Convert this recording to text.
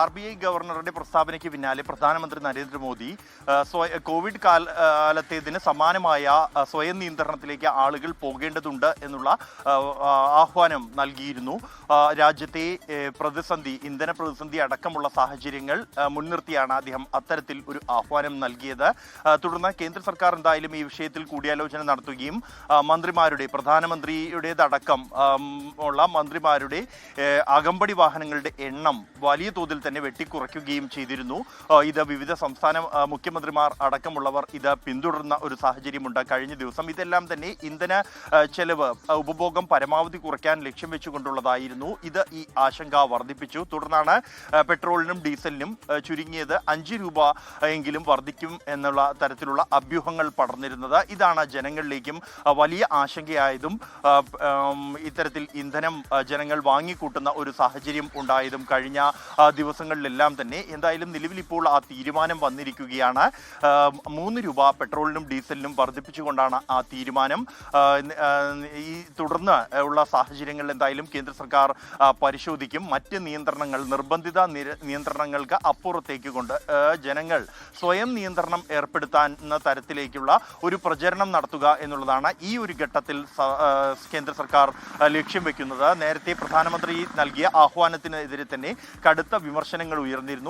RBI ഗവർണറുടെ പ്രസ്താവനയ്ക്ക് പിന്നാലെ പ്രധാനമന്ത്രി നരേന്ദ്രമോദി കോവിഡ് കാലത്തേതിന് സമാനമായ സ്വയം നിയന്ത്രണത്തിലേക്ക് ആളുകൾ പോകേണ്ടതുണ്ട് എന്നുള്ള ആഹ്വാനം നൽകിയിരുന്നു. രാജ്യത്തെ പ്രതിസന്ധി, ഇന്ധന പ്രതിസന്ധി അടക്കമുള്ള സാഹചര്യങ്ങൾ മുൻനിർത്തിയാണ് അദ്ദേഹം അത്തരത്തിൽ ഒരു ആഹ്വാനം നൽകിയത്. തുടർന്ന് കേന്ദ്ര സർക്കാർ എന്തായാലും ഈ വിഷയത്തിൽ കൂടിയാലോചന നടത്തുകയും പ്രധാനമന്ത്രിയുടേതടക്കം ഉള്ള മന്ത്രിമാരുടെ അകമ്പടി വാഹനങ്ങളുടെ എണ്ണം വലിയ തോതിൽ തന്നെ വെട്ടിക്കുറയ്ക്കുകയും ചെയ്തിരുന്നു. ഇത് വിവിധ സംസ്ഥാന മുഖ്യമന്ത്രിമാർ അടക്കമുള്ളവർ ഇത് പിന്തുടർന്ന ഒരു സാഹചര്യമുണ്ട് കഴിഞ്ഞ ദിവസം. ഇതെല്ലാം തന്നെ ഇന്ധന ചെലവ്, ഉപഭോഗം പരമാവധി കുറയ്ക്കാൻ ലക്ഷ്യം വെച്ചുകൊണ്ടുള്ളതായിരുന്നു. ഇത് ഈ ആശങ്ക വർദ്ധിപ്പിച്ചു. തുടർന്നാണ് പെട്രോളിനും ഡീസലിനും ചുരുങ്ങിയത് 5 രൂപ എങ്കിലും വർദ്ധിക്കും എന്നുള്ള തരത്തിലുള്ള അഭ്യൂഹങ്ങൾ പടർന്നിരുന്നത്. ഇതാണ് ജനങ്ങളിലേക്കും വലിയ ആശങ്കയായതും ഇത്തരത്തിൽ ഇന്ധനം ജനങ്ങൾ വാങ്ങിക്കൂട്ടുന്ന ഒരു സാഹചര്യം ഉണ്ടായതും കഴിഞ്ഞ ദിവസങ്ങളിലെല്ലാം തന്നെ. എന്തായാലും നിലവിൽ ഇപ്പോൾ ആ തീരുമാനം വന്നിരിക്കുകയാണ്. 3 രൂപ പെട്രോളിനും ഡീസലിനും വർദ്ധിപ്പിച്ചുകൊണ്ടാണ് ആ തീരുമാനം. ഈ തുടർന്ന് ഉള്ള സാഹചര്യങ്ങളിൽ എന്തായാലും കേന്ദ്ര സർക്കാർ പരിശോധിക്കും. മറ്റ് നിയന്ത്രണങ്ങൾ, നിർബന്ധിത നിയന്ത്രണങ്ങൾക്ക് അപ്പുറത്തേക്ക് കൊണ്ട് ജനങ്ങൾ സ്വയം നിയന്ത്രണം ഏർപ്പെടുത്താവുന്ന തരത്തിലേക്കുള്ള ഒരു പ്രചരണം നടത്തുക എന്നുള്ളതാണ് ഈ ഒരു ഘട്ടത്തിൽ കേന്ദ്ര സർക്കാർ ലക്ഷ്യം വെക്കുന്നത്. നേരത്തെ പ്രധാനമന്ത്രി നൽകിയ ആഹ്വാനത്തിനെതിരെ തന്നെ കടുത്ത വിമർശനങ്ങൾ ഉയർന്നിരുന്നു.